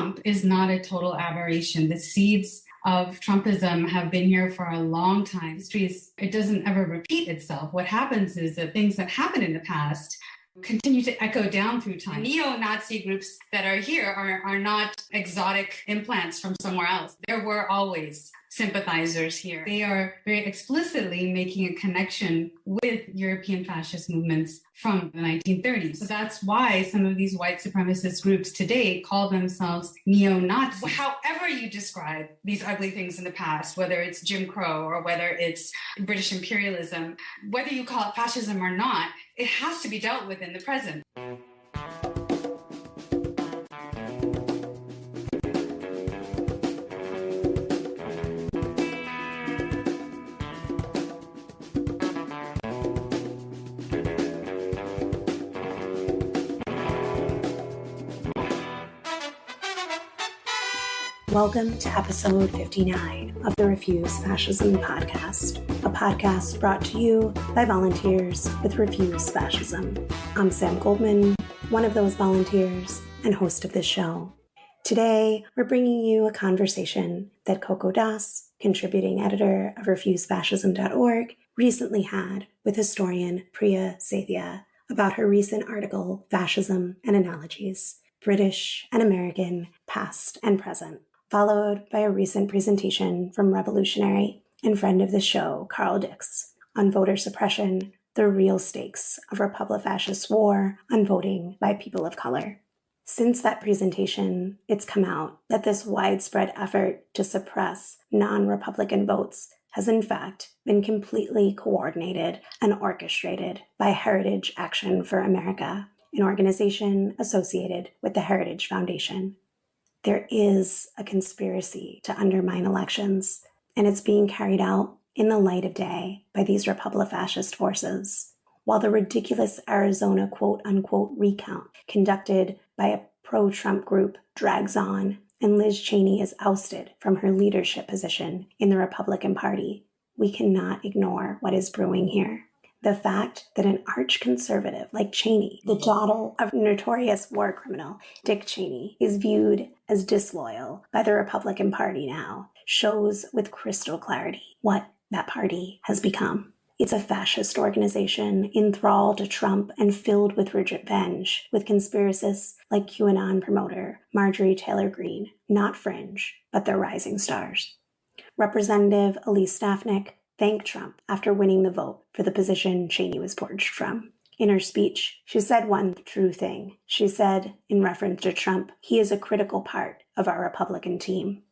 Trump is not a total aberration. The seeds of Trumpism have been here for a long time. It doesn't ever repeat itself. What happens is that things that happened in the past continue to echo down through time. Neo-Nazi groups that are here are not exotic implants from somewhere else. There were always sympathizers here. They are very explicitly making a connection with European fascist movements from the 1930s. So that's why some of these white supremacist groups today call themselves neo-Nazis. However you describe these ugly things in the past, whether it's Jim Crow or whether it's British imperialism, whether you call it fascism or not, it has to be dealt with in the present. Welcome to episode 59 of the Refuse Fascism podcast, a podcast brought to you by volunteers with Refuse Fascism. I'm Sam Goldman, one of those volunteers and host of this show. Today, we're bringing you a conversation that Coco, contributing editor of refusefascism.org, recently had with historian Priya Satia about her recent article, Fascism and Analogies, British and American Past and Present, followed by a recent presentation from revolutionary and friend of the show, Carl Dix, on voter suppression, the real stakes of Republic-Fascist war on voting by people of color. Since that presentation, it's come out that this widespread effort to suppress non-Republican votes has in fact been completely coordinated and orchestrated by Heritage Action for America, an organization associated with the Heritage Foundation. There is a conspiracy to undermine elections, and it's being carried out in the light of day by these Republic-Fascist forces. While the ridiculous Arizona quote-unquote recount conducted by a pro-Trump group drags on and Liz Cheney is ousted from her leadership position in the Republican Party, we cannot ignore what is brewing here. The fact that an arch-conservative like Cheney, the daughter of notorious war criminal Dick Cheney, is viewed as disloyal by the Republican Party now shows with crystal clarity what that party has become. It's a fascist organization enthralled to Trump and filled with revenge, with conspiracists like QAnon promoter Marjorie Taylor Greene, not fringe, but their rising stars. Representative Elise Stefanik thanked Trump after winning the vote for the position Cheney was purged from. In her speech, she said one true thing. She said, in reference to Trump, he is a critical part of our Republican team.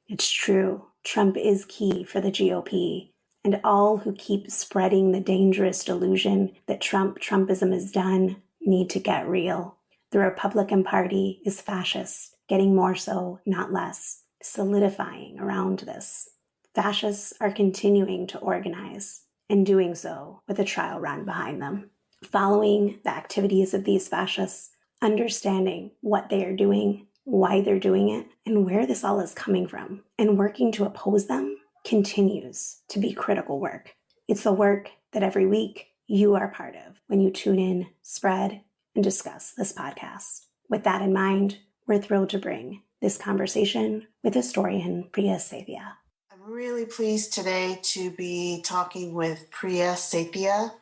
It's true. Trump is key for the GOP, and all who keep spreading the dangerous delusion that Trumpism is done need to get real. The Republican Party is fascist, getting more so, not less, solidifying around this. Fascists are continuing to organize, and doing so with a trial run behind them. Following the activities of these fascists, understanding what they are doing, why they're doing it, and where this all is coming from, and working to oppose them continues to be critical work. It's the work that every week you are part of when you tune in, spread, and discuss this podcast. With that in mind, we're thrilled to bring this conversation with historian Priya Satia. I'm really pleased today to be talking with Priya Satia.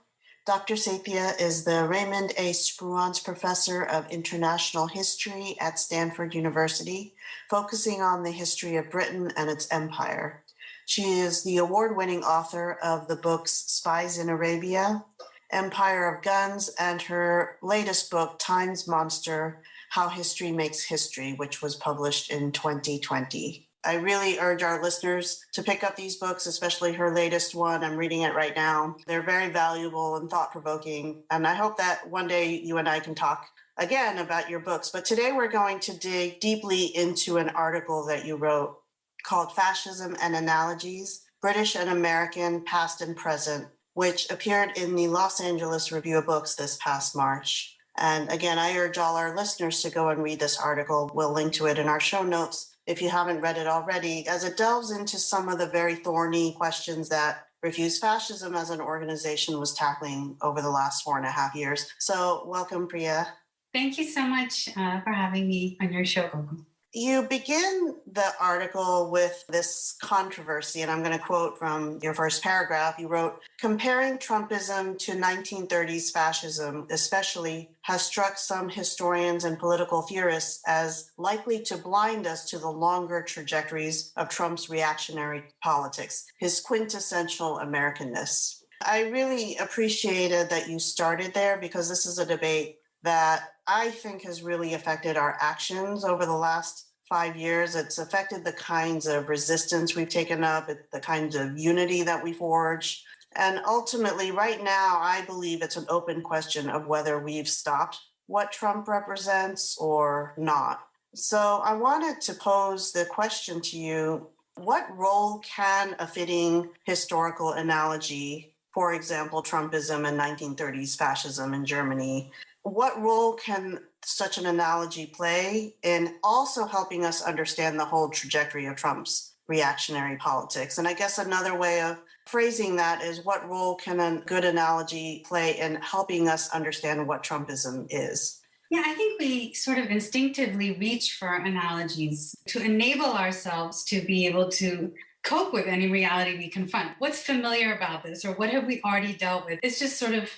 Dr. Satia is the Raymond A. Spruance Professor of International History at Stanford University, focusing on the history of Britain and its empire. She is the award-winning author of the books Spies in Arabia, Empire of Guns, and her latest book, Time's Monster, How History Makes History, which was published in 2020. I really urge our listeners to pick up these books, especially her latest one. I'm reading it right now. They're very valuable and thought-provoking, and I hope that one day you and I can talk again about your books. But today we're going to dig deeply into an article that you wrote called Fascism and Analogies, British and American Past and Present, which appeared in the Los Angeles Review of Books this past March. And again, I urge all our listeners to go and read this article. We'll link to it in our show notes if you haven't read it already, as it delves into some of the very thorny questions that Refuse Fascism as an organization was tackling over the last 4.5 years. So welcome, Priya. Thank you so much for having me on your show, Coco. You begin the article with this controversy, and I'm going to quote from your first paragraph. You wrote, "Comparing Trumpism to 1930s fascism, especially, has struck some historians and political theorists as likely to blind us to the longer trajectories of Trump's reactionary politics, his quintessential Americanness." I really appreciated that you started there because this is a debate that I think has really affected our actions over the last 5 years. It's affected the kinds of resistance we've taken up, the kinds of unity that we forge. And ultimately, right now, I believe it's an open question of whether we've stopped what Trump represents or not. So I wanted to pose the question to you, what role can a fitting historical analogy, for example, Trumpism and 1930s fascism in Germany, what role can such an analogy play in also helping us understand the whole trajectory of Trump's reactionary politics? And I guess another way of phrasing that is, what role can a good analogy play in helping us understand what Trumpism is? Yeah, I think we sort of instinctively reach for analogies to enable ourselves to be able to cope with any reality we confront. What's familiar about this, or what have we already dealt with? It's just sort of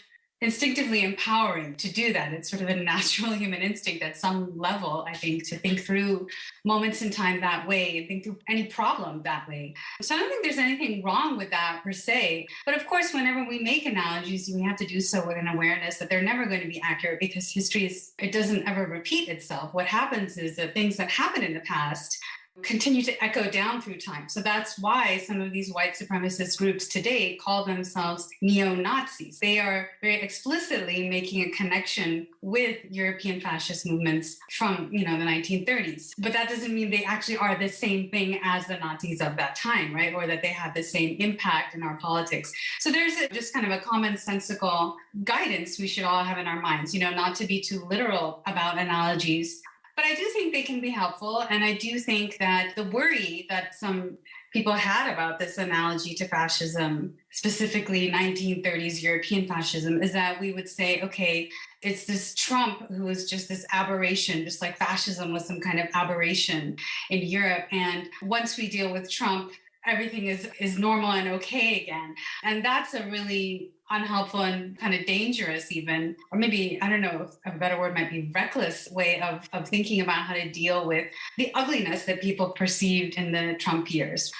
instinctively empowering to do that. It's sort of a natural human instinct at some level, I think, to think through moments in time that way and think through any problem that way. So I don't think there's anything wrong with that per se. But of course, whenever we make analogies, we have to do so with an awareness that they're never going to be accurate, because it doesn't ever repeat itself. What happens is that things that happen in the past continue to echo down through time. So that's why some of these white supremacist groups today call themselves neo-Nazis. They are very explicitly making a connection with European fascist movements from, the 1930s. But that doesn't mean they actually are the same thing as the Nazis of that time, right? Or that they have the same impact in our politics. So there's just kind of a commonsensical guidance we should all have in our minds, not to be too literal about analogies. But I do think they can be helpful. And I do think that the worry that some people had about this analogy to fascism, specifically 1930s European fascism, is that we would say, okay, it's this Trump who is just this aberration, just like fascism was some kind of aberration in Europe. And once we deal with Trump, everything is normal and okay again. And that's a really unhelpful and kind of dangerous even, or maybe, I don't know if a better word might be reckless way of thinking about how to deal with the ugliness that people perceived in the Trump years.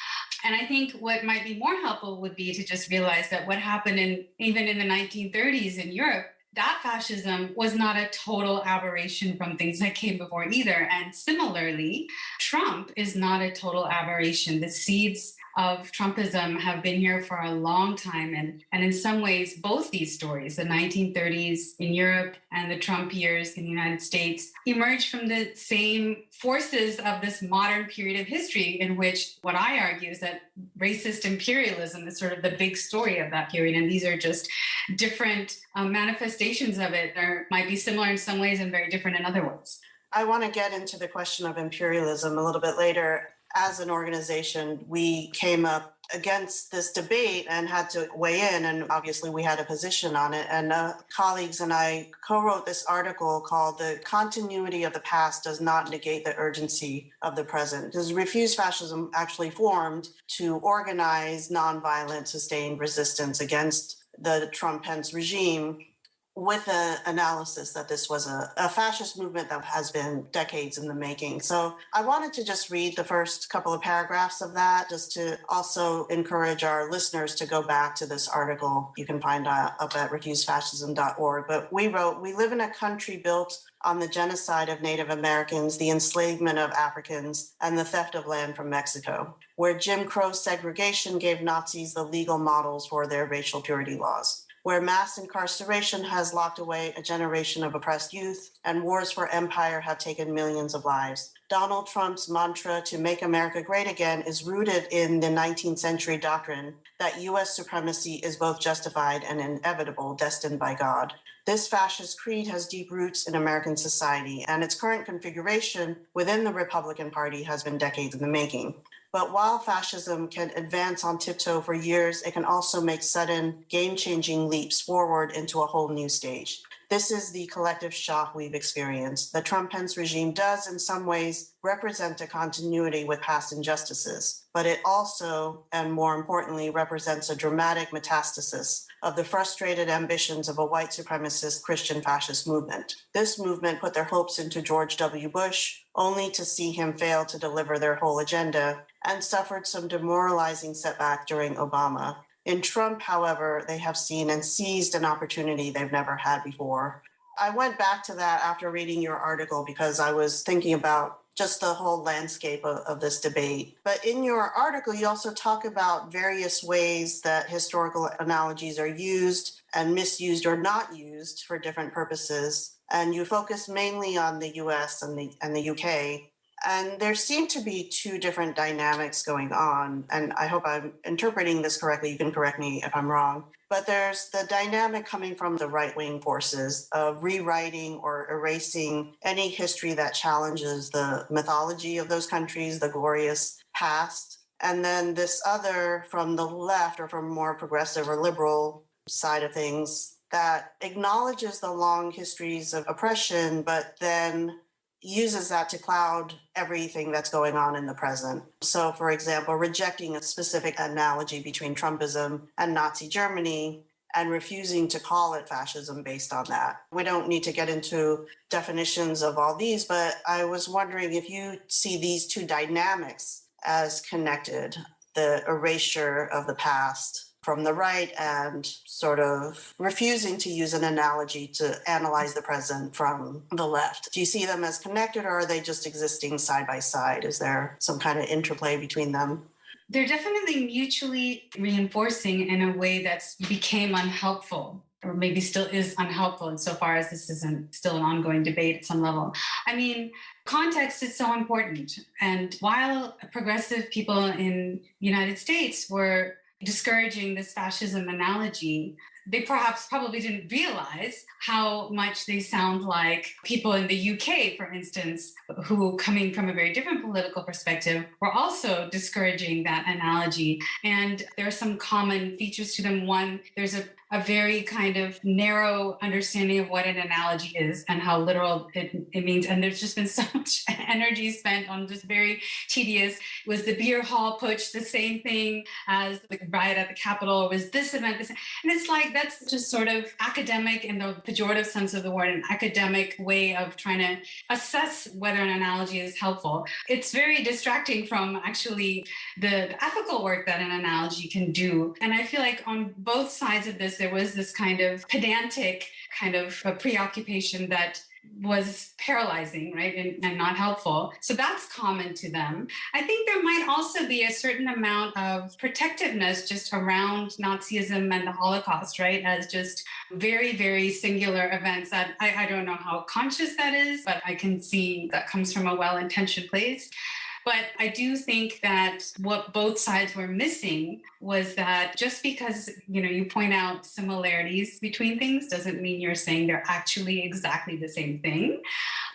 And I think what might be more helpful would be to just realize that what happened even in the 1930s in Europe, that fascism was not a total aberration from things that came before either. And similarly, Trump is not a total aberration. The seeds of Trumpism have been here for a long time. And in some ways, both these stories, the 1930s in Europe and the Trump years in the United States, emerged from the same forces of this modern period of history, in which what I argue is that racist imperialism is sort of the big story of that period. And these are just different manifestations of it. They might be similar in some ways and very different in other ways. I want to get into the question of imperialism a little bit later. As an organization, we came up against this debate and had to weigh in, and obviously we had a position on it. And colleagues and I co-wrote this article called "The Continuity of the Past Does Not Negate the Urgency of the Present." Because Refuse Fascism actually formed to organize nonviolent, sustained resistance against the Trump-Pence regime, with an analysis that this was a fascist movement that has been decades in the making. So I wanted to just read the first couple of paragraphs of that, just to also encourage our listeners to go back to this article. You can find up at refusefascism.org. But we wrote, "We live in a country built on the genocide of Native Americans, the enslavement of Africans, and the theft of land from Mexico, where Jim Crow segregation gave Nazis the legal models for their racial purity laws, where mass incarceration has locked away a generation of oppressed youth, and wars for empire have taken millions of lives. Donald Trump's mantra to make America great again is rooted in the 19th century doctrine that U.S. supremacy is both justified and inevitable, destined by God. This fascist creed has deep roots in American society, and its current configuration within the Republican Party has been decades in the making. But while fascism can advance on tiptoe for years, it can also make sudden, game-changing leaps forward into a whole new stage. This is the collective shock we've experienced. The Trump-Pence regime does, in some ways, represent a continuity with past injustices, but it also, and more importantly, represents a dramatic metastasis of the frustrated ambitions of a white supremacist Christian fascist movement. This movement put their hopes into George W. Bush, only to see him fail to deliver their whole agenda, and suffered some demoralizing setback during Obama. In Trump, however, they have seen and seized an opportunity they've never had before. I went back to that after reading your article because I was thinking about just the whole landscape of this debate. But in your article, you also talk about various ways that historical analogies are used and misused or not used for different purposes. And you focus mainly on the US and the UK. And there seem to be two different dynamics going on. And I hope I'm interpreting this correctly. You can correct me if I'm wrong. But there's the dynamic coming from the right-wing forces of rewriting or erasing any history that challenges the mythology of those countries, the glorious past. And then this other from the left or from more progressive or liberal side of things that acknowledges the long histories of oppression, but then uses that to cloud everything that's going on in the present. So, for example, rejecting a specific analogy between Trumpism and Nazi Germany and refusing to call it fascism based on that. We don't need to get into definitions of all these, but I was wondering if you see these two dynamics as connected, the erasure of the past from the right and sort of refusing to use an analogy to analyze the present from the left. Do you see them as connected, or are they just existing side by side? Is there some kind of interplay between them? They're definitely mutually reinforcing in a way that's became unhelpful, or maybe still is unhelpful insofar as this isn't still an ongoing debate at some level. I mean, context is so important. And while progressive people in the United States were discouraging this fascism analogy, they probably didn't realize how much they sound like people in the UK, for instance, who, coming from a very different political perspective, were also discouraging that analogy. And there are some common features to them. One, there's a very kind of narrow understanding of what an analogy is and how literal it means. And there's just been so much energy spent on just very tedious, was the beer hall putsch the same thing as the riot at the Capitol? Or was this event the same? And it's like, that's just sort of academic in the pejorative sense of the word, an academic way of trying to assess whether an analogy is helpful. It's very distracting from actually the ethical work that an analogy can do. And I feel like on both sides of this, there was this kind of pedantic kind of a preoccupation that was paralyzing, right, and not helpful. So that's common to them. I think there might also be a certain amount of protectiveness just around Nazism and the Holocaust, right, as just very, very singular events that I don't know how conscious that is, but I can see that comes from a well-intentioned place. But I do think that what both sides were missing was that just because, you point out similarities between things doesn't mean you're saying they're actually exactly the same thing.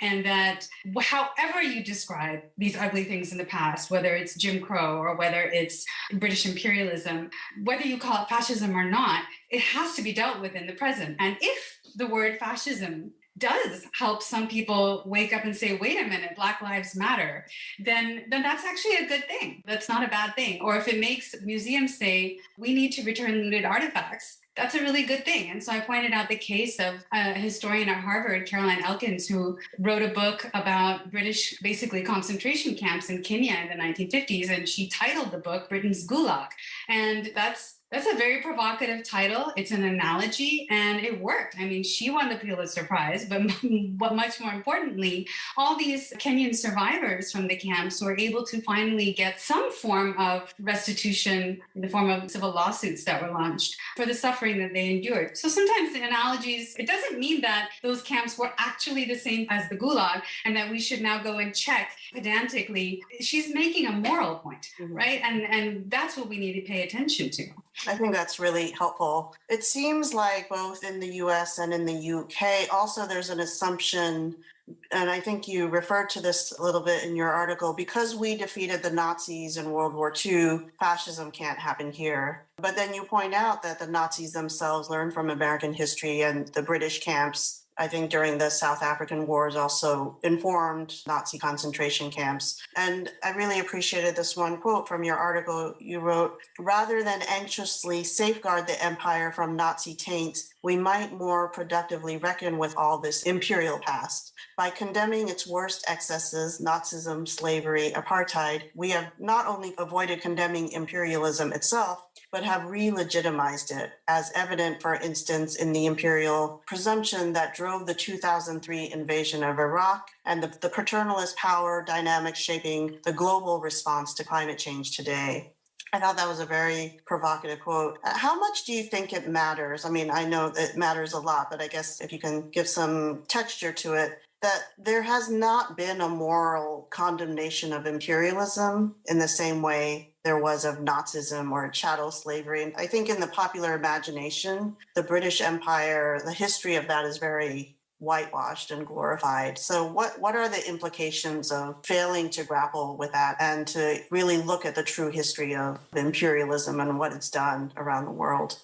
And that however you describe these ugly things in the past, whether it's Jim Crow or whether it's British imperialism, whether you call it fascism or not, it has to be dealt with in the present. And if the word fascism does help some people wake up and say, wait a minute, Black Lives Matter, then that's actually a good thing. That's not a bad thing. Or if it makes museums say, we need to return looted artifacts, that's a really good thing. And so I pointed out the case of a historian at Harvard, Caroline Elkins, who wrote a book about British, basically, concentration camps in Kenya in the 1950s. And she titled the book Britain's Gulag. And that's a very provocative title. It's an analogy, and it worked. I mean, she won the Pulitzer Prize, but much more importantly, all these Kenyan survivors from the camps were able to finally get some form of restitution in the form of civil lawsuits that were launched for the suffering that they endured. So sometimes the analogies, it doesn't mean that those camps were actually the same as the Gulag and that we should now go and check pedantically. She's making a moral point, right? And that's what we need to pay attention to. I think that's really helpful. It seems like both in the US and in the UK, also there's an assumption, and I think you referred to this a little bit in your article, because we defeated the Nazis in World War II, fascism can't happen here. But then you point out that the Nazis themselves learned from American history and the British camps I think during the South African Wars also informed Nazi concentration camps. And I really appreciated this one quote from your article. You wrote, "Rather than anxiously safeguard the empire from Nazi taint, we might more productively reckon with all this imperial past. By condemning its worst excesses, Nazism, slavery, apartheid, we have not only avoided condemning imperialism itself, but have re-legitimized it, as evident, for instance, in the imperial presumption that drove the 2003 invasion of Iraq and the paternalist power dynamic shaping the global response to climate change today." I thought that was a very provocative quote. How much do you think it matters? I mean, I know it matters a lot, but I guess if you can give some texture to it, that there has not been a moral condemnation of imperialism in the same way there was of Nazism or chattel slavery. And I think in the popular imagination, the British Empire, the history of that is very whitewashed and glorified. So what are the implications of failing to grapple with that and to really look at the true history of imperialism and what it's done around the world?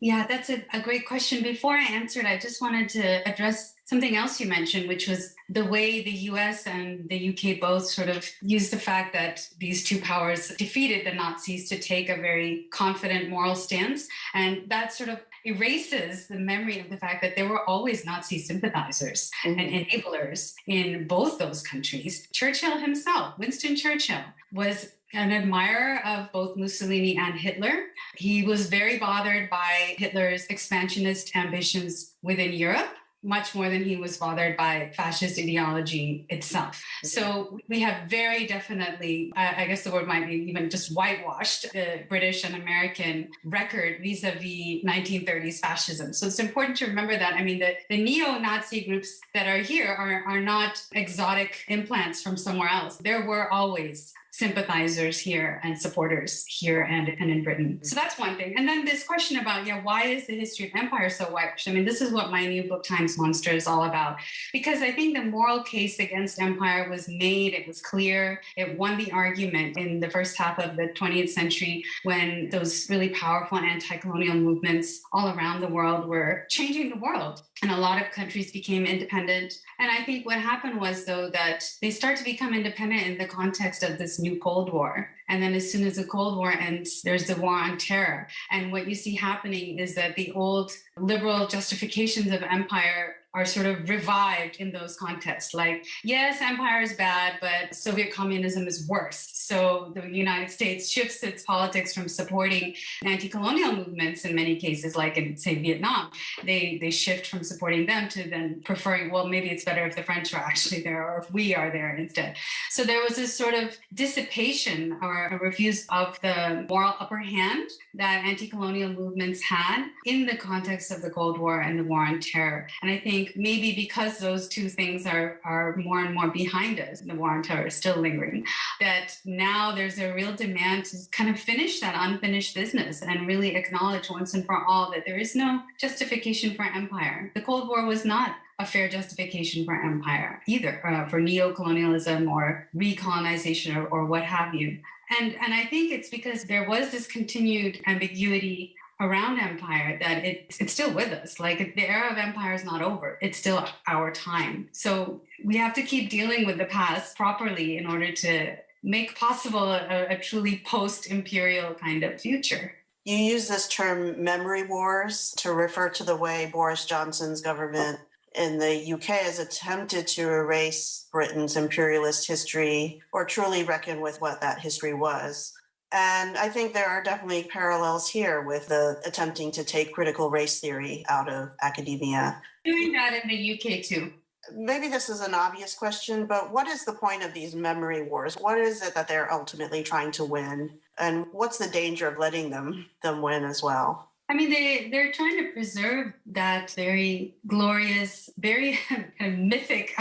Yeah, that's a great question. Before I answered, I just wanted to address something else you mentioned, which was the way the US and the UK both sort of used the fact that these two powers defeated the Nazis to take a very confident moral stance. And that sort of erases the memory of the fact that there were always Nazi sympathizers and enablers in both those countries. Churchill himself, Winston Churchill, was an admirer of both Mussolini and Hitler. He was very bothered by Hitler's expansionist ambitions within Europe, much more than he was bothered by fascist ideology itself. So we have very definitely, I guess the word might be even just whitewashed, the British and American record vis-a-vis 1930s fascism. So it's important to remember that. I mean, the neo-Nazi groups that are here are not exotic implants from somewhere else. There were always sympathizers here and supporters here and in Britain. So that's one thing. And then this question about, why is the history of empire so whitewashed? I mean, this is what my new book, Times Monster, is all about. Because I think the moral case against empire was made, it was clear, it won the argument in the first half of the 20th century when those really powerful anti-colonial movements all around the world were changing the world. And a lot of countries became independent. And I think what happened was, though, that they start to become independent in the context of this new Cold War. And then as soon as the Cold War ends, there's the war on terror. And what you see happening is that the old liberal justifications of empire are sort of revived in those contexts. Like, yes, empire is bad, but Soviet communism is worse. So the United States shifts its politics from supporting anti-colonial movements in many cases, like in, say, Vietnam. They shift from supporting them to then preferring, well, maybe it's better if the French are actually there or if we are there instead. So there was this sort of dissipation or a refuse of the moral upper hand that anti-colonial movements had in the context of the Cold War and the war on terror. And I think maybe because those two things are more and more behind us, the war on terror is still lingering, that now there's a real demand to kind of finish that unfinished business and really acknowledge once and for all that there is no justification for empire. The Cold War was not a fair justification for empire either, for neo-colonialism or recolonization or what have you. And I think it's because there was this continued ambiguity around empire that it's still with us. Like, the era of empire is not over. It's still our time. So we have to keep dealing with the past properly in order to make possible a truly post-imperial kind of future. You use this term memory wars to refer to the way Boris Johnson's government in the UK has attempted to erase Britain's imperialist history or truly reckon with what that history was. And I think there are definitely parallels here with the attempting to take critical race theory out of academia. Doing that in the UK too. Maybe this is an obvious question, but what is the point of these memory wars? What is it that they're ultimately trying to win? And what's the danger of letting them win as well? I mean, they're trying to preserve that very glorious, very kind of mythic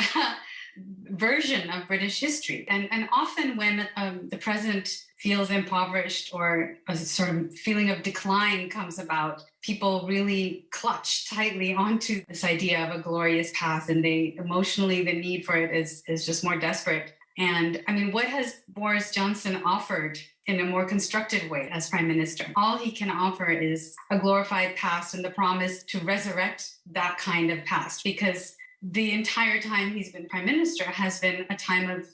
version of British history. And often when the present feels impoverished or a sort of feeling of decline comes about, people really clutch tightly onto this idea of a glorious past, and they emotionally, the need for it is just more desperate And I mean, what has Boris Johnson offered in a more constructive way as prime minister? All he can offer is a glorified past and the promise to resurrect that kind of past, because the entire time he's been prime minister has been a time of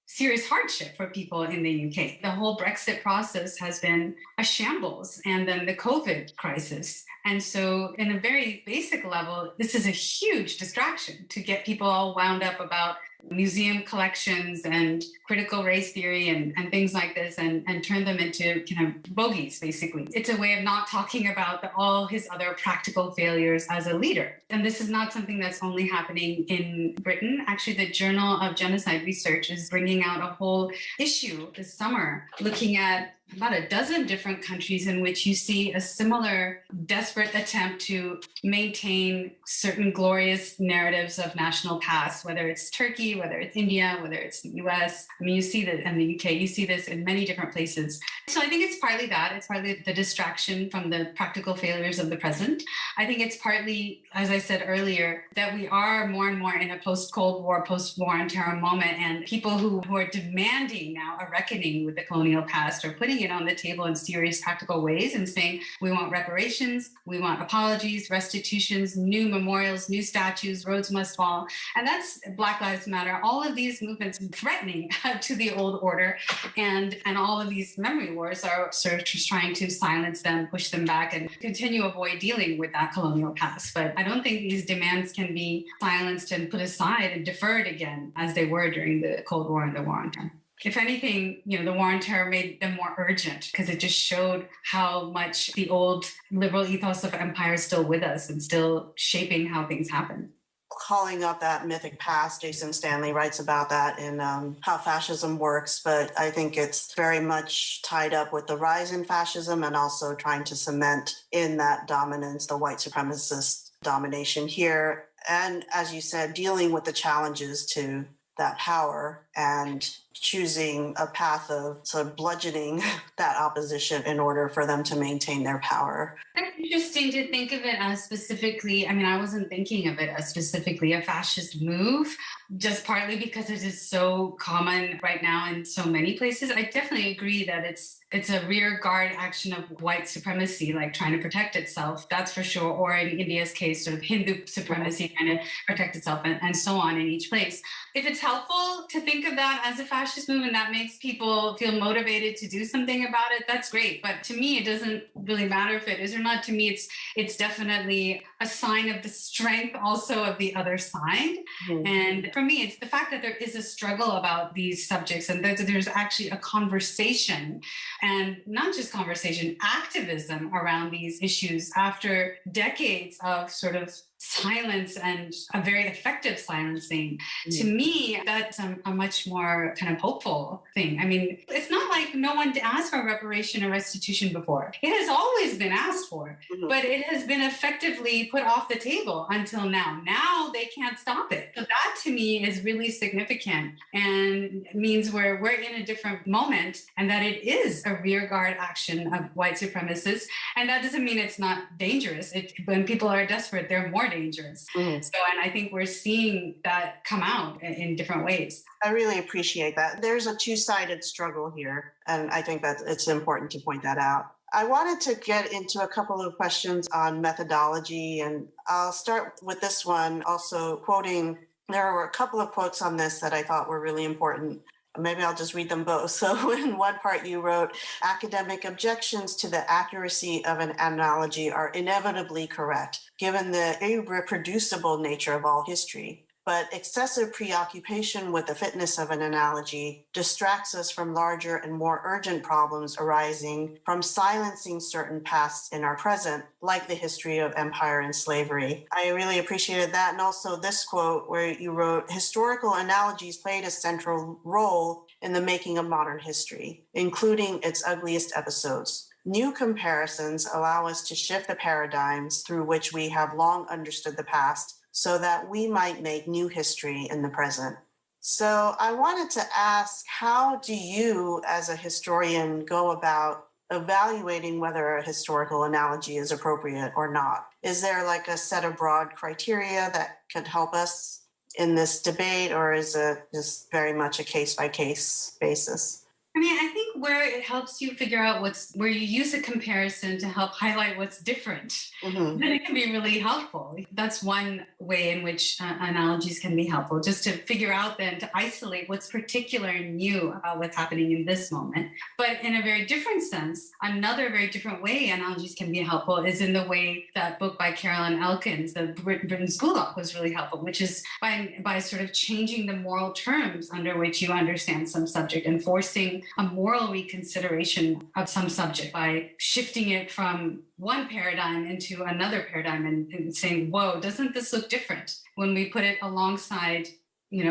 serious hardship for people in the UK. The whole Brexit process has been a shambles, and then the COVID crisis. And so in a very basic level, this is a huge distraction to get people all wound up about museum collections and critical race theory and things like this, and turn them into kind of bogeys, basically. It's a way of not talking about all his other practical failures as a leader. And this is not something that's only happening in Britain. Actually, the Journal of Genocide Research is bringing out a whole issue this summer looking at about a dozen different countries in which you see a similar desperate attempt to maintain certain glorious narratives of national past, whether it's Turkey, whether it's India, whether it's the US. I mean, you see that in the UK, you see this in many different places. So I think it's partly that. It's partly the distraction from the practical failures of the present. I think it's partly, as I said earlier, that we are more and more in a post-Cold War, post-war on terror moment, and people who are demanding now a reckoning with the colonial past are putting it on the table in serious practical ways and saying, we want reparations, we want apologies, restitutions, new memorials, new statues, roads must fall. And that's Black Lives Matter. All of these movements threatening to the old order, and all of these memory wars are sort of just trying to silence them, push them back, and continue to avoid dealing with that colonial past. But I don't think these demands can be silenced and put aside and deferred again as they were during the Cold War and the War on Terror. If anything, the war on terror made them more urgent because it just showed how much the old liberal ethos of empire is still with us and still shaping how things happen. Calling up that mythic past, Jason Stanley writes about that in How Fascism Works, but I think it's very much tied up with the rise in fascism and also trying to cement in that dominance, the white supremacist domination here. And as you said, dealing with the challenges to that power and choosing a path of sort of bludgeoning that opposition in order for them to maintain their power. It's interesting to think of it as specifically, I wasn't thinking of it as specifically a fascist move, just partly because it is so common right now in so many places. I definitely agree that it's a rear guard action of white supremacy, like trying to protect itself, that's for sure. Or in India's case, sort of Hindu supremacy trying to protect itself, and so on in each place. If it's helpful to think of that as a fascist move and that makes people feel motivated to do something about it, that's great. But to me, it doesn't really matter if it is or not. To me, it's definitely a sign of the strength also of the other side. Mm-hmm. And for me, it's the fact that there is a struggle about these subjects and that there's actually a conversation, and not just conversation, activism around these issues after decades of sort of silence and a very effective silencing. Mm. To me, that's a much more kind of hopeful thing. It's not like no one asked for reparation or restitution before. It has always been asked for, but it has been effectively put off the table until now. Now they can't stop it. So that to me is really significant and means we're in a different moment, and that it is a rearguard action of white supremacists. And that doesn't mean it's not dangerous. When people are desperate, they're more dangerous. Mm-hmm. So, and I think we're seeing that come out in different ways. I really appreciate that. There's a two-sided struggle here, and I think that it's important to point that out. I wanted to get into a couple of questions on methodology, and I'll start with this one, also quoting, there were a couple of quotes on this that I thought were really important. Maybe I'll just read them both. So in one part you wrote, academic objections to the accuracy of an analogy are inevitably correct, given the irreproducible nature of all history. But excessive preoccupation with the fitness of an analogy distracts us from larger and more urgent problems arising from silencing certain pasts in our present, like the history of empire and slavery. I really appreciated that. And also this quote where you wrote, historical analogies played a central role in the making of modern history, including its ugliest episodes. New comparisons allow us to shift the paradigms through which we have long understood the past, so that we might make new history in the present. So I wanted to ask, how do you as a historian go about evaluating whether a historical analogy is appropriate or not? Is there like a set of broad criteria that could help us? in this debate, or is it just very much a case-by-case basis? I mean, I think where it helps you figure out where you use a comparison to help highlight what's different, then it can be really helpful. That's one way in which analogies can be helpful, just to figure out then to isolate what's particular and new about what's happening in this moment. But in a very different sense, another very different way analogies can be helpful is in the way that book by Carolyn Elkins, The Britain's Gulag, was really helpful, which is by sort of changing the moral terms under which you understand some subject and forcing a moral reconsideration of some subject by shifting it from one paradigm into another paradigm and saying, whoa, doesn't this look different when we put it alongside,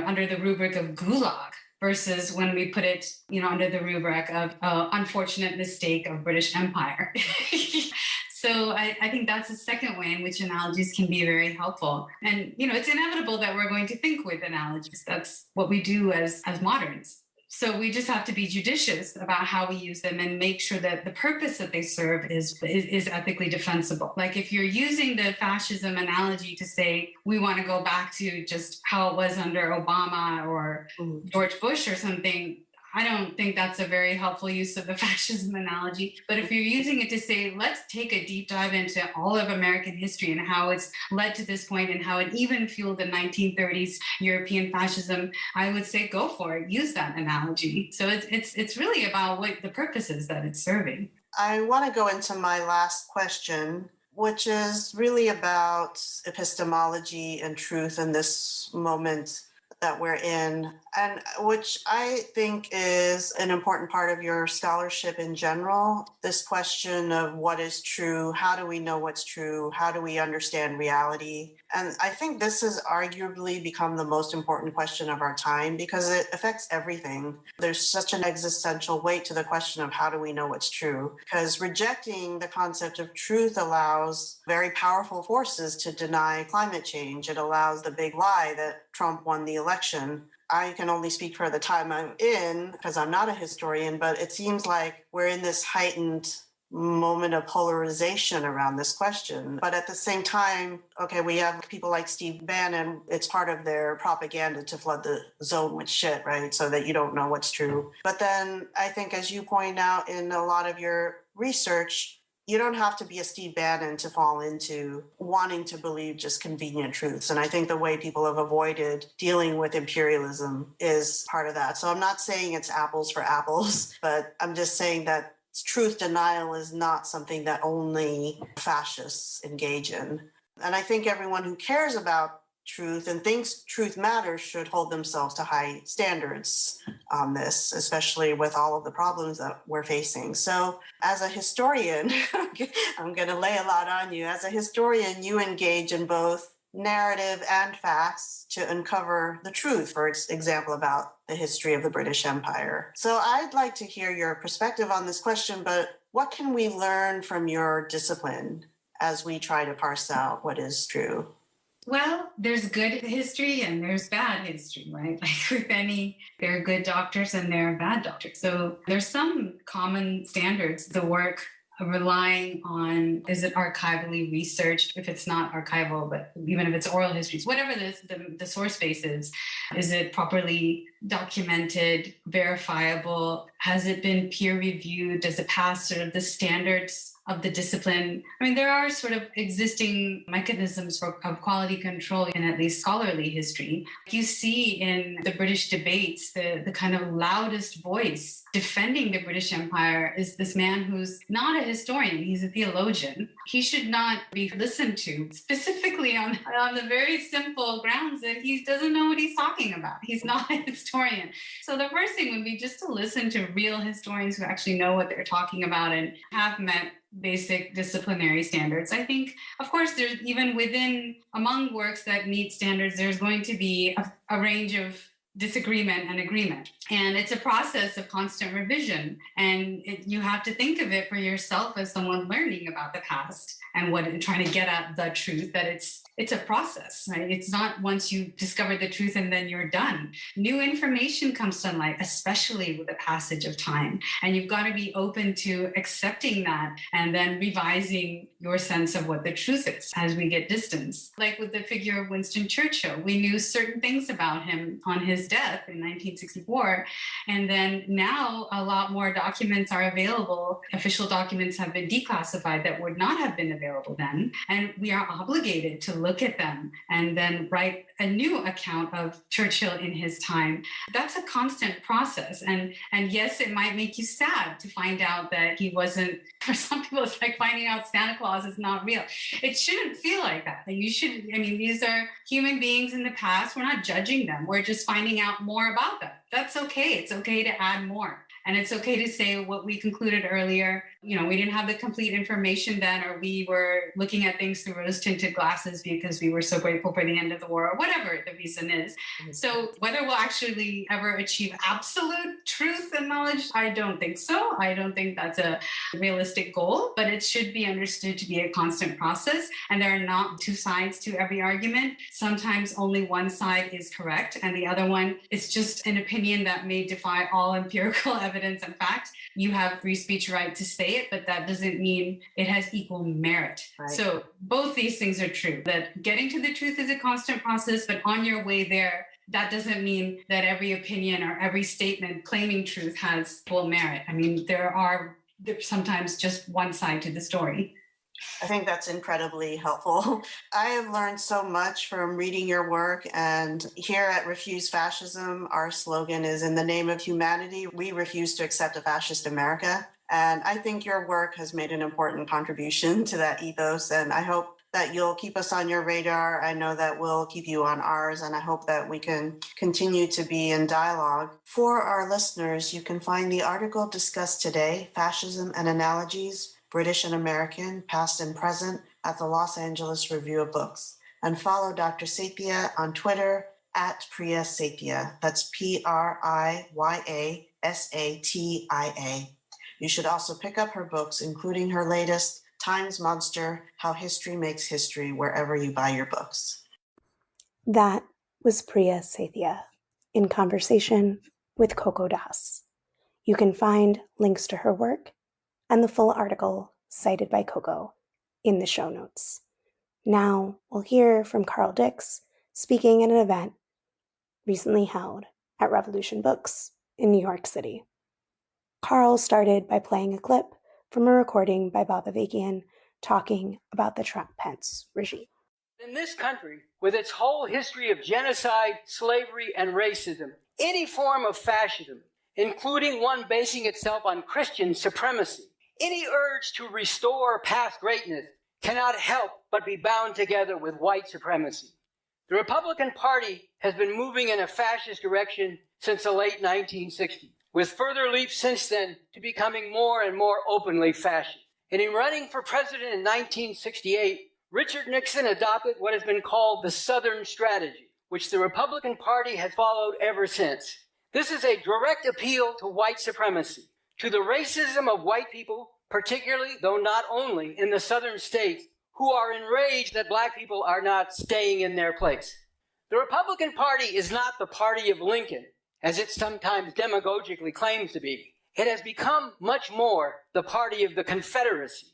under the rubric of Gulag versus when we put it, under the rubric of unfortunate mistake of British Empire. So I think that's a second way in which analogies can be very helpful. And, it's inevitable that we're going to think with analogies. That's what we do as moderns. So we just have to be judicious about how we use them and make sure that the purpose that they serve is ethically defensible. Like if you're using the fascism analogy to say, we want to go back to just how it was under Obama or George Bush or something, I don't think that's a very helpful use of the fascism analogy. But if you're using it to say, let's take a deep dive into all of American history and how it's led to this point and how it even fueled the 1930s European fascism, I would say go for it. Use that analogy. So it's really about what the purpose is that it's serving. I want to go into my last question, which is really about epistemology and truth in this moment that we're in, and which I think is an important part of your scholarship in general. This question of what is true, how do we know what's true, how do we understand reality? And I think this has arguably become the most important question of our time because it affects everything. There's such an existential weight to the question of how do we know what's true? Because rejecting the concept of truth allows very powerful forces to deny climate change. It allows the big lie that Trump won the election. I can only speak for the time I'm in because I'm not a historian, but it seems like we're in this heightened moment of polarization around this question. But at the same time, okay, we have people like Steve Bannon. It's part of their propaganda to flood the zone with shit, right? So that you don't know what's true. But then I think, as you point out in a lot of your research, you don't have to be a Steve Bannon to fall into wanting to believe just convenient truths. And I think the way people have avoided dealing with imperialism is part of that. So I'm not saying it's apples for apples, but I'm just saying that truth denial is not something that only fascists engage in. And I think everyone who cares about truth and thinks truth matters should hold themselves to high standards on this, especially with all of the problems that we're facing. So as a historian, I'm going to lay a lot on you. As a historian, you engage in both narrative and facts to uncover the truth, for example, about the history of the British Empire. So I'd like to hear your perspective on this question, but what can we learn from your discipline as we try to parse out what is true? Well, there's good history and there's bad history, right? Like with there are good doctors and there are bad doctors. So there's some common standards. The work relying on, is it archivally researched? If it's not archival, but even if it's oral histories, whatever the source base is it properly documented, verifiable? Has it been peer reviewed? Does it pass sort of the standards of the discipline? I mean, there are sort of existing mechanisms of quality control in at least scholarly history. You see in the British debates, the kind of loudest voice defending the British Empire is this man who's not a historian, he's a theologian. He should not be listened to, specifically on the very simple grounds that he doesn't know what he's talking about. He's not a historian. So the first thing would be just to listen to real historians who actually know what they're talking about and have met basic disciplinary standards. I think, of course, there's even among works that meet standards, there's going to be a range of disagreement and agreement. And it's a process of constant revision. And you have to think of it for yourself as someone learning about the past and trying to get at the truth, that it's a process, right? It's not once you discover the truth and then you're done. New information comes to light, especially with the passage of time. And you've got to be open to accepting that and then revising your sense of what the truth is as we get distance. Like with the figure of Winston Churchill, we knew certain things about him on his death in 1964. And then now a lot more documents are available. Official documents have been declassified that would not have been available then. And we are obligated to look at them and then write a new account of Churchill in his time. That's a constant process. And yes, it might make you sad to find out that he wasn't, for some people, it's like finding out Santa Claus is not real. It shouldn't feel like that. These are human beings in the past. We're not judging them. We're just finding out more about them. That's okay. It's okay to add more. And it's okay to say what we concluded earlier. We didn't have the complete information then, or we were looking at things through rose-tinted glasses because we were so grateful for the end of the war, or whatever the reason is. So whether we'll actually ever achieve absolute truth and knowledge, I don't think so. I don't think that's a realistic goal, but it should be understood to be a constant process. And there are not two sides to every argument. Sometimes only one side is correct, and the other one is just an opinion that may defy all empirical evidence and fact. You have free speech right to say it, but that doesn't mean it has equal merit. Right. So both these things are true, that getting to the truth is a constant process, but on your way there, that doesn't mean that every opinion or every statement claiming truth has full merit. There's sometimes just one side to the story. I think that's incredibly helpful. I have learned so much from reading your work, and here at Refuse Fascism, our slogan is, "In the name of humanity, we refuse to accept a fascist America." And I think your work has made an important contribution to that ethos, and I hope that you'll keep us on your radar. I know that we'll keep you on ours, and I hope that we can continue to be in dialogue. For our listeners, you can find the article discussed today, Fascism and Analogies, British and American, Past and Present, at the Los Angeles Review of Books. And follow Dr. Satia on Twitter at Priya Satia. That's PRIYASATIA. You should also pick up her books, including her latest, Time's Monster, How History Makes History, wherever you buy your books. That was Priya Satia in conversation with Coco Das. You can find links to her work and the full article cited by Coco in the show notes. Now we'll hear from Carl Dix speaking at an event recently held at Revolution Books in New York City. Carl started by playing a clip from a recording by Bob Avakian talking about the Trump-Pence regime. In this country, with its whole history of genocide, slavery, and racism, any form of fascism, including one basing itself on Christian supremacy, any urge to restore past greatness cannot help but be bound together with white supremacy. The Republican Party has been moving in a fascist direction since the late 1960s, with further leaps since then to becoming more and more openly fascist. And in running for president in 1968, Richard Nixon adopted what has been called the Southern Strategy, which the Republican Party has followed ever since. This is a direct appeal to white supremacy, to the racism of white people, particularly, though not only, in the southern states, who are enraged that black people are not staying in their place. The Republican Party is not the party of Lincoln, as it sometimes demagogically claims to be. It has become much more the party of the Confederacy.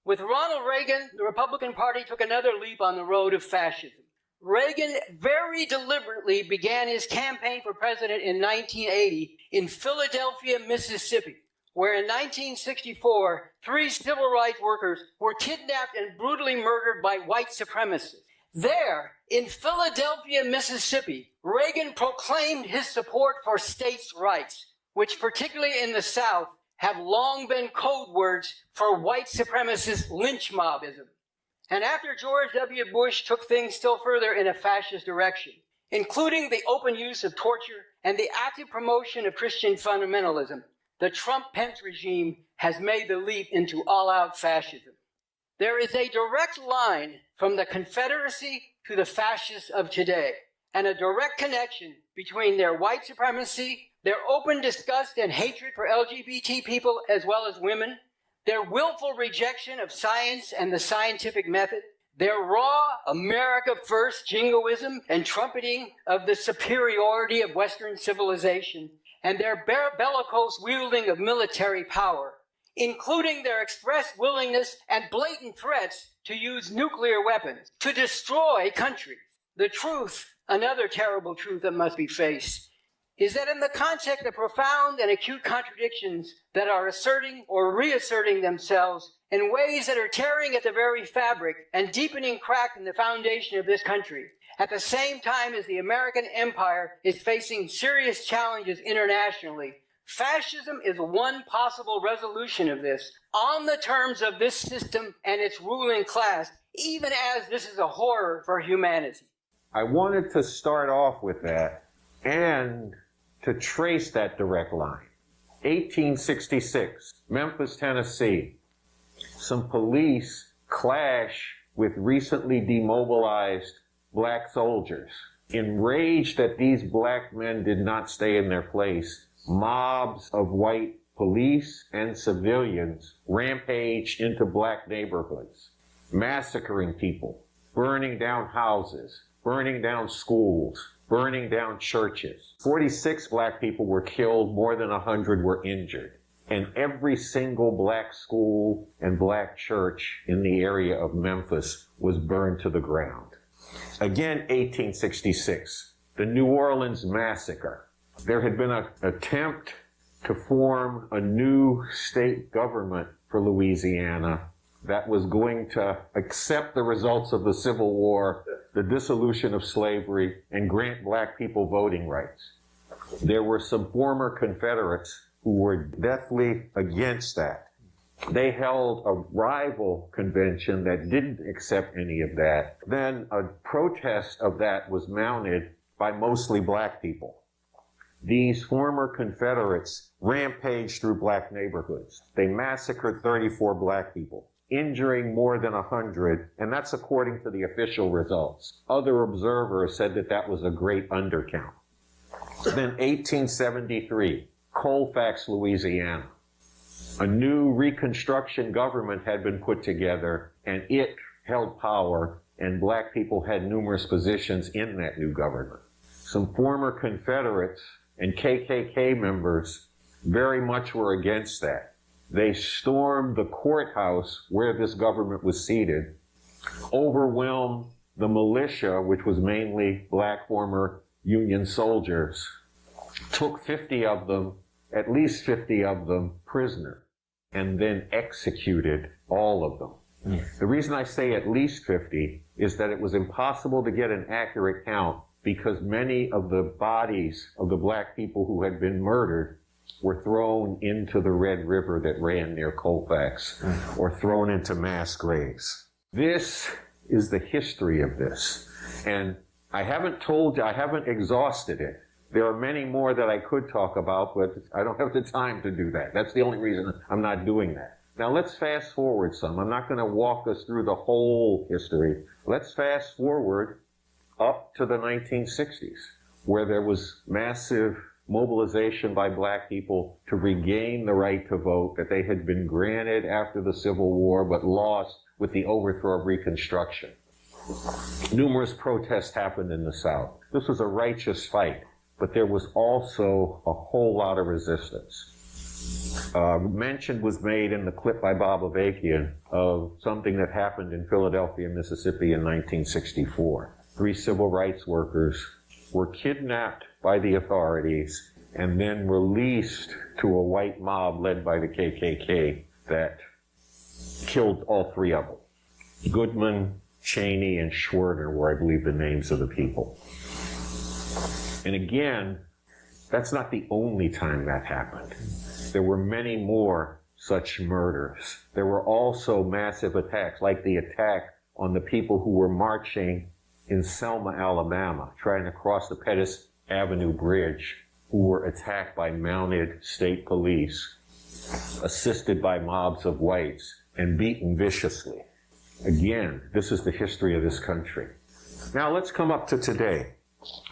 With Ronald Reagan, the Republican Party took another leap on the road of fascism. Reagan very deliberately began his campaign for president in 1980 in Philadelphia, Mississippi, where in 1964, 3 civil rights workers were kidnapped and brutally murdered by white supremacists. There, in Philadelphia, Mississippi, Reagan proclaimed his support for states' rights, which particularly in the South have long been code words for white supremacist lynch mobism. And after George W. Bush took things still further in a fascist direction, including the open use of torture and the active promotion of Christian fundamentalism, the Trump-Pence regime has made the leap into all-out fascism. There is a direct line from the Confederacy to the fascists of today, and a direct connection between their white supremacy, their open disgust and hatred for LGBT people as well as women, their willful rejection of science and the scientific method, their raw America First jingoism and trumpeting of the superiority of Western civilization, and their bellicose wielding of military power, including their expressed willingness and blatant threats to use nuclear weapons to destroy countries. The truth, another terrible truth that must be faced, is that in the context of profound and acute contradictions that are asserting or reasserting themselves in ways that are tearing at the very fabric and deepening crack in the foundation of this country, at the same time as the American empire is facing serious challenges internationally, fascism is one possible resolution of this on the terms of this system and its ruling class, even as this is a horror for humanity. I wanted to start off with that and to trace that direct line. 1866, Memphis, Tennessee. Some police clash with recently demobilized black soldiers. Enraged that these black men did not stay in their place, mobs of white police and civilians rampaged into black neighborhoods, massacring people, burning down houses, burning down schools, burning down churches. 46 black people were killed, more than 100 were injured. And every single black school and black church in the area of Memphis was burned to the ground. Again, 1866, the New Orleans Massacre. There had been an attempt to form a new state government for Louisiana that was going to accept the results of the Civil War, the dissolution of slavery, and grant black people voting rights. There were some former Confederates who were deathly against that. They held a rival convention that didn't accept any of that. Then a protest of that was mounted by mostly black people. These former Confederates rampaged through black neighborhoods. They massacred 34 black people, injuring more than 100, and that's according to the official results. Other observers said that that was a great undercount. Then 1873, Colfax, Louisiana. A new Reconstruction government had been put together, and it held power, and black people had numerous positions in that new government. Some former Confederates and KKK members very much were against that. They stormed the courthouse where this government was seated, overwhelmed the militia, which was mainly black former Union soldiers, took 50 of them, at least 50 of them, prisoner, and then executed all of them. The reason I say at least 50 is that it was impossible to get an accurate count because many of the bodies of the black people who had been murdered were thrown into the Red River that ran near Colfax, or thrown into mass graves. This is the history of this. And I haven't exhausted it. There are many more that I could talk about, but I don't have the time to do that. That's the only reason I'm not doing that. Now let's fast forward some. I'm not going to walk us through the whole history. Let's fast forward up to the 1960s, where there was massive mobilization by black people to regain the right to vote that they had been granted after the Civil War but lost with the overthrow of Reconstruction. Numerous protests happened in the South. This was a righteous fight, but there was also a whole lot of resistance. Mention was made in the clip by Bob Avakian of something that happened in Philadelphia, Mississippi in 1964. 3 civil rights workers were kidnapped by the authorities and then released to a white mob led by the KKK that killed all 3 of them. Goodman, Cheney, and Schwerner were, I believe, the names of the people. And again, that's not the only time that happened. There were many more such murders. There were also massive attacks, like the attack on the people who were marching in Selma, Alabama, trying to cross the Pettus Avenue Bridge, who were attacked by mounted state police, assisted by mobs of whites, and beaten viciously. Again, this is the history of this country. Now let's come up to today.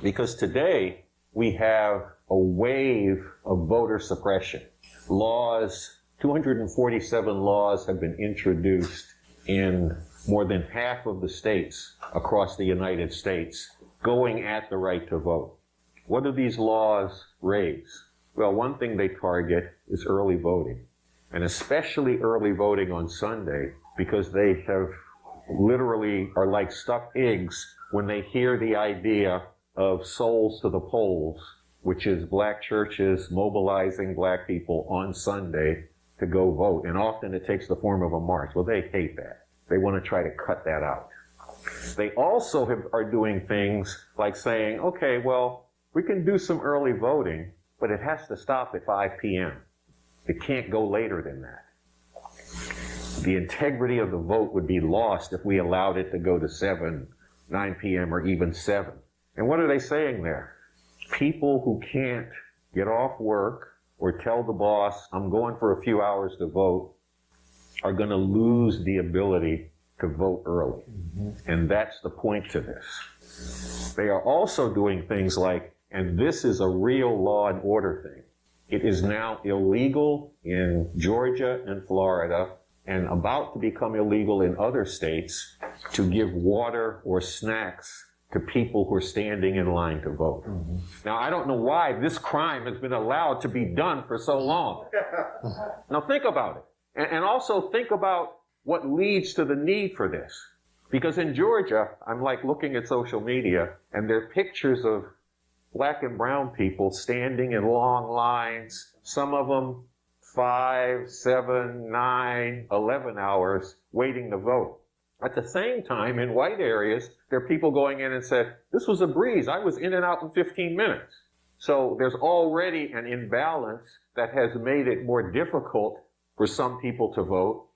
Because today we have a wave of voter suppression. Laws, 247 laws have been introduced in more than half of the states across the United States going at the right to vote. What do these laws raise? Well, one thing they target is early voting, and especially early voting on Sunday, because they have literally are like stuck pigs when they hear the idea of souls to the polls, which is black churches mobilizing black people on Sunday to go vote. And often it takes the form of a march. Well, they hate that. They want to try to cut that out. They also are doing things like saying, okay, well, we can do some early voting, but it has to stop at 5 p.m. It can't go later than that. The integrity of the vote would be lost if we allowed it to go to 7, 9 p.m. or even 7. And what are they saying there? People who can't get off work or tell the boss, I'm going for a few hours to vote, are going to lose the ability to vote early. And that's the point to this. They are also doing things like, and this is a real law and order thing, it is now illegal in Georgia and Florida and about to become illegal in other states to give water or snacks to people who are standing in line to vote. Now, I don't know why this crime has been allowed to be done for so long. Now, think about it. And also think about what leads to the need for this. Because in Georgia, I'm like looking at social media, and there are pictures of black and brown people standing in long lines, some of them 5, 7, 9, 11 hours waiting to vote. At the same time, in white areas, there are people going in and said, this was a breeze. I was in and out in 15 minutes. So there's already an imbalance that has made it more difficult for some people to vote.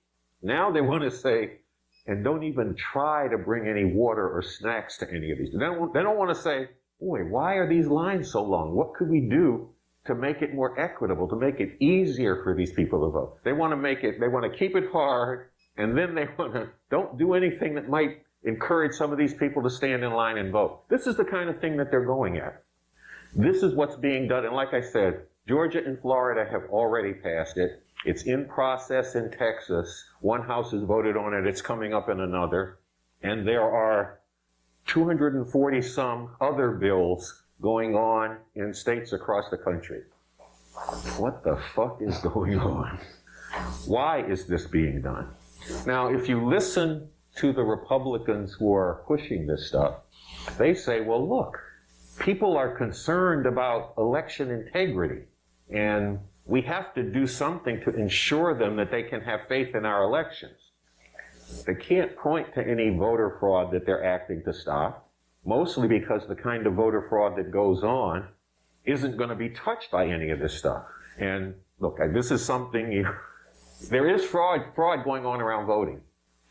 Now they want to say, and don't even try to bring any water or snacks to any of these. They don't want to say, boy, why are these lines so long? What could we do to make it more equitable, to make it easier for these people to vote? They want to keep it hard, and then they want to, don't do anything that might encourage some of these people to stand in line and vote. This is the kind of thing that they're going at. This is what's being done. And like I said, Georgia and Florida have already passed it. It's in process in Texas. One house has voted on it. It's coming up in another. And there are 240 some other bills going on in states across the country. What the fuck is going on? Why is this being done? Now, if you listen to the Republicans who are pushing this stuff, they say, well, look, people are concerned about election integrity, and we have to do something to ensure them that they can have faith in our elections. They can't point to any voter fraud that they're acting to stop, mostly because the kind of voter fraud that goes on isn't going to be touched by any of this stuff. And look, this is something there is fraud going on around voting.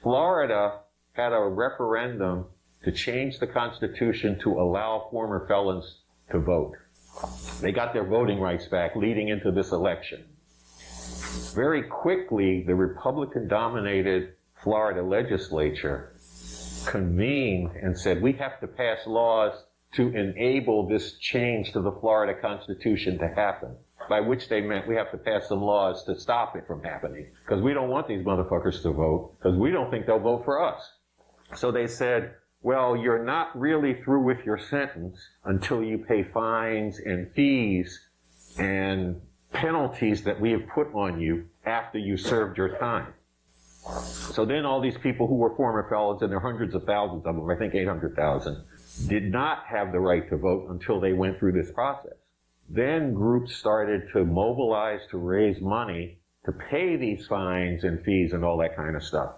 Florida had a referendum to change the Constitution to allow former felons to vote. They got their voting rights back leading into this election. Very quickly, the Republican-dominated Florida legislature convened and said, we have to pass laws to enable this change to the Florida Constitution to happen, by which they meant we have to pass some laws to stop it from happening, because we don't want these motherfuckers to vote, because we don't think they'll vote for us. So they said, well, you're not really through with your sentence until you pay fines and fees and penalties that we have put on you after you served your time. So then all these people who were former felons, and there are hundreds of thousands of them, I think 800,000, did not have the right to vote until they went through this process. Then groups started to mobilize to raise money to pay these fines and fees and all that kind of stuff.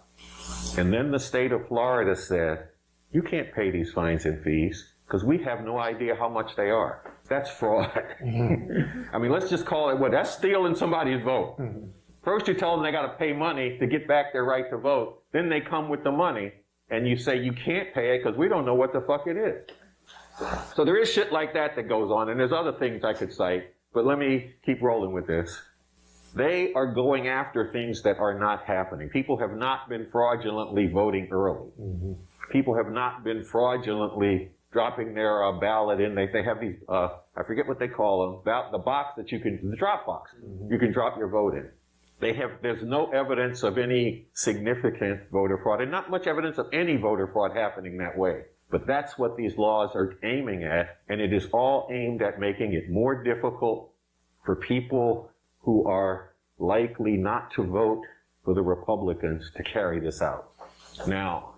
And then the state of Florida said, you can't pay these fines and fees because we have no idea how much they are. That's fraud. I mean, let's just call it that's stealing somebody's vote. First you tell them they got to pay money to get back their right to vote. Then they come with the money and you say you can't pay it because we don't know what the fuck it is. So there is shit like that goes on, and there's other things I could cite, but let me keep rolling with this. They are going after things that are not happening. People have not been fraudulently voting early. People have not been fraudulently dropping their ballot in. They have these, I forget what they call them, the box that the drop box. You can drop your vote in. There's no evidence of any significant voter fraud, and not much evidence of any voter fraud happening that way. But that's what these laws are aiming at, and it is all aimed at making it more difficult for people who are likely not to vote for the Republicans to carry this out. Now,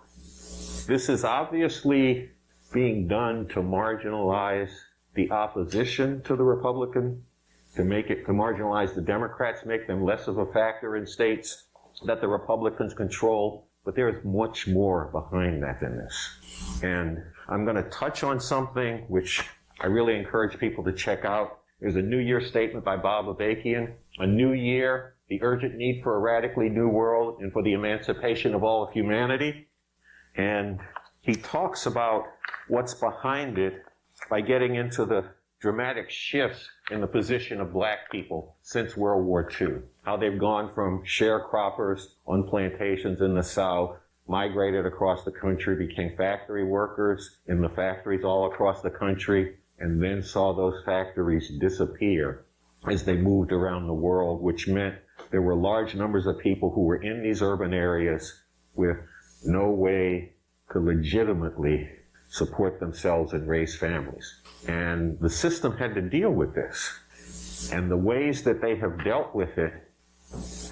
this is obviously being done to marginalize the opposition to the Republican, to marginalize the Democrats, make them less of a factor in states that the Republicans control. But there is much more behind that than this. And I'm going to touch on something which I really encourage people to check out. There's a New Year statement by Bob Avakian. A new year, the urgent need for a radically new world and for the emancipation of all of humanity. And he talks about what's behind it by getting into the dramatic shifts in the position of black people since World War II. How they've gone from sharecroppers on plantations in the South, migrated across the country, became factory workers in the factories all across the country, and then saw those factories disappear as they moved around the world, which meant there were large numbers of people who were in these urban areas with no way to legitimately support themselves and raise families. And the system had to deal with this. And the ways that they have dealt with it,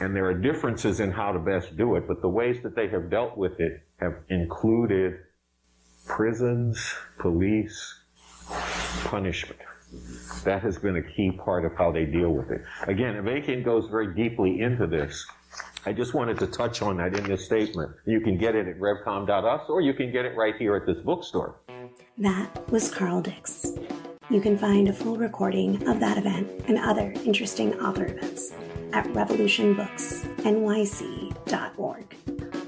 and there are differences in how to best do it, but the ways that they have dealt with it have included prisons, police, punishment. That has been a key part of how they deal with it. Again, Avakian goes very deeply into this. I just wanted to touch on that in this statement. You can get it at revcom.us, or you can get it right here at this bookstore. That was Carl Dix. You can find a full recording of that event and other interesting author events at revolutionbooksnyc.org.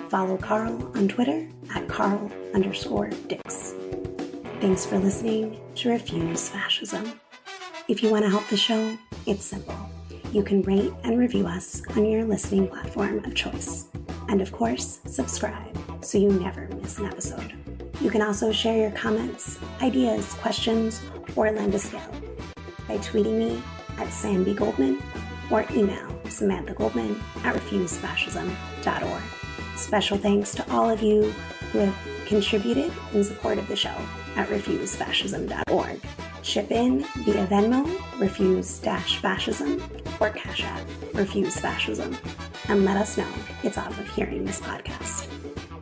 Follow Carl on Twitter at Carl_Dix. Thanks for listening to Refuse Fascism. If you want to help the show, it's simple. You can rate and review us on your listening platform of choice. And of course, subscribe so you never miss an episode. You can also share your comments, ideas, questions, or lend a scale by tweeting me at SamBGoldman or email SamanthaGoldman@refusefascism.org. Special thanks to all of you who have contributed in support of the show at refusefascism.org. Ship in via Venmo, refuse-fascism, or Cashapp, refuse fascism, and let us know it's off of hearing this podcast.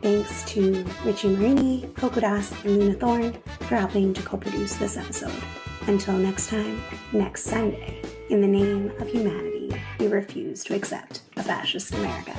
Thanks to Richie Marini, Coco and Luna Thorne for helping to co-produce this episode. Until next time, next Sunday, in the name of humanity, we refuse to accept a fascist America.